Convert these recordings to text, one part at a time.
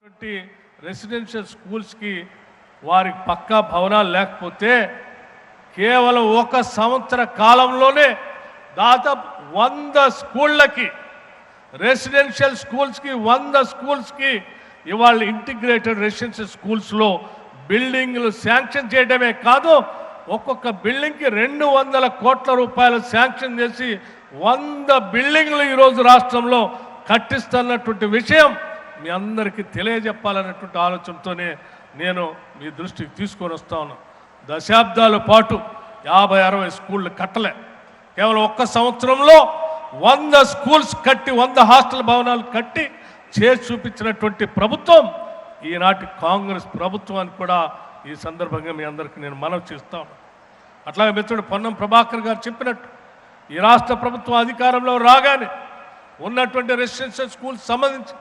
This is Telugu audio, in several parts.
రెసిడెన్షియల్ స్కూల్స్కి వారికి పక్కా భవనాలు లేకపోతే కేవలం ఒక సంవత్సర కాలంలోనే దాదాపు 100 స్కూళ్ళకి రెసిడెన్షియల్ స్కూల్స్కి 100 స్కూల్స్కి ఇవాళ ఇంటిగ్రేటెడ్ రెసిడెన్షియల్ స్కూల్స్లో బిల్డింగ్లు శాంక్షన్ చేయడమే కాదు, ఒక్కొక్క బిల్డింగ్కి 200 కోట్ల రూపాయలు శాంక్షన్ చేసి 100 బిల్డింగ్లు ఈరోజు రాష్ట్రంలో కట్టిస్తున్నటువంటి విషయం మీ అందరికీ తెలియజెప్పాలన్నటువంటి ఆలోచనతోనే నేను మీ దృష్టికి తీసుకొని వస్తా ఉన్నాను. దశాబ్దాల పాటు 50-60 స్కూళ్ళు కట్టలే, కేవలం ఒక్క సంవత్సరంలో 100 స్కూల్స్ కట్టి 100 హాస్టల్ భవనాలు కట్టి చేసి చూపించినటువంటి ప్రభుత్వం ఈనాటి కాంగ్రెస్ ప్రభుత్వానికి కూడా ఈ సందర్భంగా మీ అందరికీ నేను మనవి చేస్తాను. అట్లాగే మిత్రుడు పొన్నం ప్రభాకర్ గారు చెప్పినట్టు ఈ రాష్ట్ర ప్రభుత్వం అధికారంలో రాగానే ఉన్నటువంటి రెసిడెన్షియల్ స్కూల్స్ సంబంధించి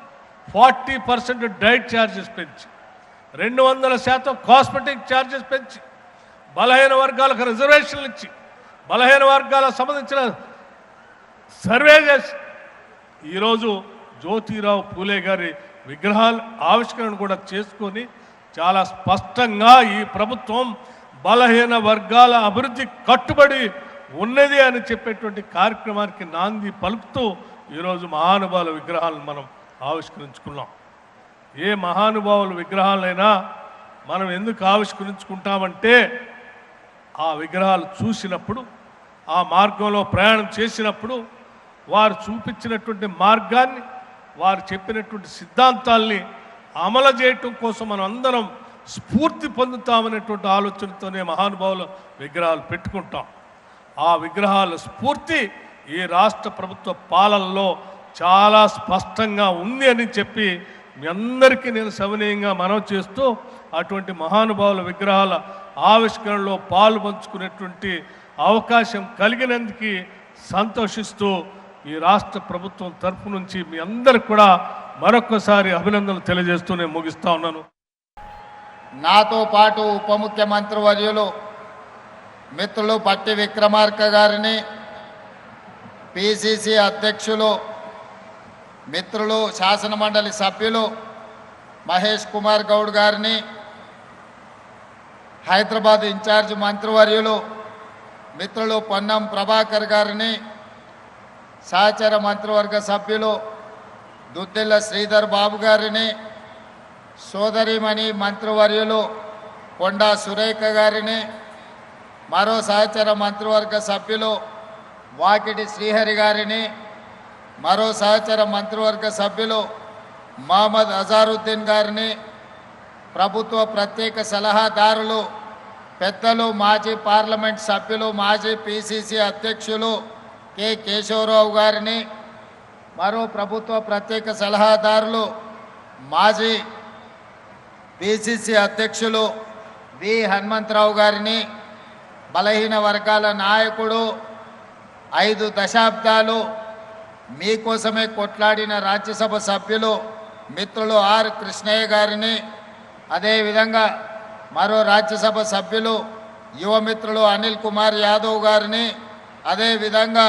40% డైట్ ఛార్జెస్ పెంచి 200% కాస్మెటిక్ ఛార్జెస్ పెంచి బలహీన వర్గాలకు రిజర్వేషన్లు ఇచ్చి బలహీన వర్గాలకు సంబంధించిన సర్వే చేసి ఈరోజు జ్యోతిరావు పూలే గారి విగ్రహాలు ఆవిష్కరణ కూడా చేసుకొని చాలా స్పష్టంగా ఈ ప్రభుత్వం బలహీన వర్గాల అభివృద్ధి కట్టుబడి ఉన్నది అని చెప్పేటువంటి కార్యక్రమానికి నాంది పలుకుతూ ఈరోజు మహానుభావుల విగ్రహాలను మనం ఆవిష్కరించుకున్నాం. ఏ మహానుభావుల విగ్రహాలైనా మనం ఎందుకు ఆవిష్కరించుకుంటామంటే ఆ విగ్రహాలు చూసినప్పుడు, ఆ మార్గంలో ప్రయాణం చేసినప్పుడు వారు చూపించినటువంటి మార్గాన్ని, వారు చెప్పినటువంటి సిద్ధాంతాల్ని అమలు చేయటం కోసం మనం అందరం స్ఫూర్తి పొందుతామనేటువంటి ఆలోచనతోనే మహానుభావుల విగ్రహాలు పెట్టుకుంటాం. ఆ విగ్రహాల స్ఫూర్తి ఈ రాష్ట్ర ప్రభుత్వ పాలనలో చాలా స్పష్టంగా ఉంది అని చెప్పి మీ అందరికీ నేను సవినయంగా మనవి చేస్తూ అటువంటి మహానుభావుల విగ్రహాల ఆవిష్కరణలో పాలు పంచుకునేటువంటి అవకాశం కలిగినందుకు సంతోషిస్తూ ఈ రాష్ట్ర ప్రభుత్వం తరఫు నుంచి మీ అందరికి కూడా మరొకసారి అభినందనలు తెలియజేస్తూ నేను ముగిస్తా ఉన్నాను. నాతో పాటు ఉప ముఖ్యమంత్రి వర్యులు మిత్రులు పట్టి విక్రమార్క గారిని, పిసిసి అధ్యక్షులు మిత్రులు శాసనమండలి సభ్యులు మహేష్ కుమార్ గౌడ్ గారిని, హైదరాబాద్ ఇన్ఛార్జ్ మంత్రివర్యులు మిత్రులు పొన్నం ప్రభాకర్ గారిని, సహచర మంత్రివర్గ సభ్యులు దుద్దిల్ల శ్రీధర్ బాబు గారిని, సోదరిమణి మంత్రివర్యులు కొండా సురేఖ గారిని, మరో సహచర మంత్రివర్గ సభ్యులు వాకిటి శ్రీహరి గారిని, మరో సహచర మంత్రివర్గ సభ్యులు మహమ్మద్ అజారుద్దీన్ గారిని, ప్రభుత్వ ప్రత్యేక సలహాదారులు పెద్దలు మాజీ పార్లమెంట్ సభ్యులు మాజీ పిసిసి అధ్యక్షులు కె కేశవరావు గారిని, మరో ప్రభుత్వ ప్రత్యేక సలహాదారులు మాజీ పిసిసి అధ్యక్షులు వి హనుమంతరావు గారిని, బలహీన వర్గాల నాయకుడు 5 దశాబ్దాలు మీకోసమే కొట్లాడిన రాజ్యసభ సభ్యులు మిత్రులు ఆర్ కృష్ణయ్య గారిని, అదేవిధంగా మరో రాజ్యసభ సభ్యులు యువమిత్రులు అనిల్ కుమార్ యాదవ్ గారిని, అదేవిధంగా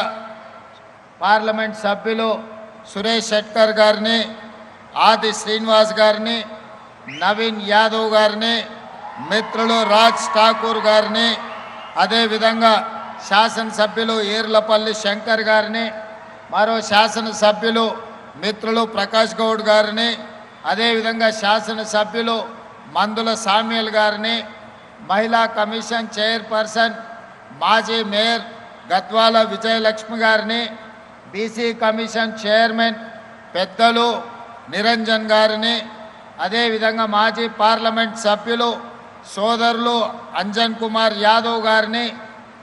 పార్లమెంట్ సభ్యులు సురేష్ షెట్కర్ గారిని, ఆది శ్రీనివాస్ గారిని, నవీన్ యాదవ్ గారిని, మిత్రులు రాజ్ ఠాకూర్ గారిని, అదేవిధంగా శాసనసభ్యులు ఈర్లపల్లి శంకర్ గారిని, మరో శాసనసభ్యులు మిత్రులు ప్రకాష్ గౌడ్ గారిని, అదేవిధంగా శాసనసభ్యులు మందుల సామ్యుల్ గారిని, మహిళా కమిషన్ చైర్పర్సన్ మాజీ మేయర్ గద్వాల విజయలక్ష్మి గారిని, బీసీ కమిషన్ చైర్మన్ పెద్దలు నిరంజన్ గారిని, అదేవిధంగా మాజీ పార్లమెంట్ సభ్యులు సోదరులు అంజన్ కుమార్ యాదవ్ గారిని,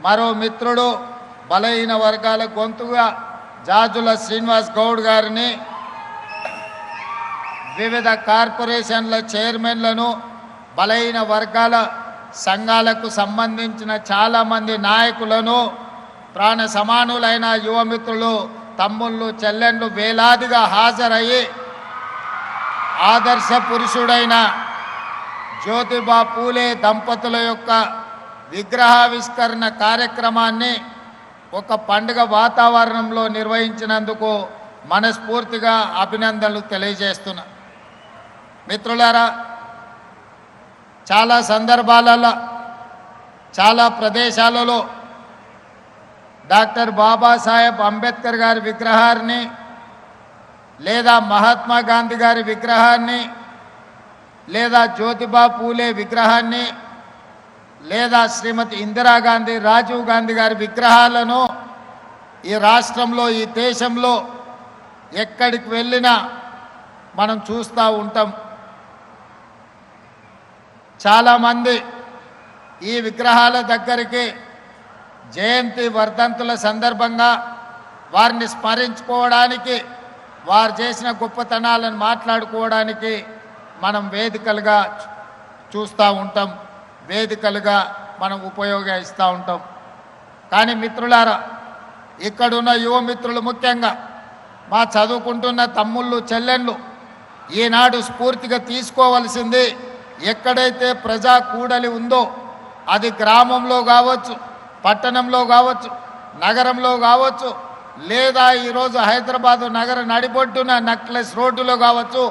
మరో మిత్రుడు బలహీన వర్గాల గొంతుగా జాజుల శ్రీనివాస్ గౌడ్ గారిని, వివిధ కార్పొరేషన్ల చైర్మన్లను, బలహీన వర్గాల సంఘాలకు సంబంధించిన చాలామంది నాయకులను, ప్రాణ సమానులైన యువమిత్రులు తమ్ముళ్ళు చెల్లెళ్ళు వేలాదిగా హాజరయ్యి ఆదర్శ పురుషుడైన జ్యోతిబా పూలే దంపతుల యొక్క విగ్రహావిష్కరణ కార్యక్రమాన్ని ఒక పండుగ వాతావరణంలో నిర్వహించినందుకు మనస్ఫూర్తిగా అభినందనలు తెలియజేస్తున్నా. మిత్రులారా, చాలా సందర్భాలలో చాలా ప్రదేశాలలో డాక్టర్ బాబాసాహెబ్ అంబేద్కర్ గారి విగ్రహాన్ని లేదా మహాత్మా గాంధీ గారి విగ్రహాన్ని లేదా జ్యోతిబా పూలే విగ్రహాన్ని లేదా శ్రీమతి ఇందిరాగాంధీ రాజీవ్ గాంధీ గారి విగ్రహాలను ఈ రాష్ట్రంలో ఈ దేశంలో ఎక్కడికి వెళ్ళినా మనం చూస్తూ ఉంటాం. చాలామంది ఈ విగ్రహాల దగ్గరికి జయంతి వర్ధంతుల సందర్భంగా వారిని స్మరించుకోవడానికి వారు చేసిన గొప్పతనాలను మాట్లాడుకోవడానికి మనం వేదికలుగా చూస్తూ ఉంటాం, వేదికలుగా మనం ఉపయోగిస్తూ ఉంటాం. కానీ మిత్రులారా, ఇక్కడున్న యువ మిత్రులు ముఖ్యంగా మా చదువుకుంటున్న తమ్ముళ్ళు చెల్లెళ్ళు ఈనాడు స్ఫూర్తిగా తీసుకోవలసింది, ఎక్కడైతే ప్రజా కూడలి ఉందో అది గ్రామంలో కావచ్చు, పట్టణంలో కావచ్చు, నగరంలో కావచ్చు, లేదా ఈరోజు హైదరాబాదు నగర నడిబొడ్డున నెక్లెస్ రోడ్డులో కావచ్చు,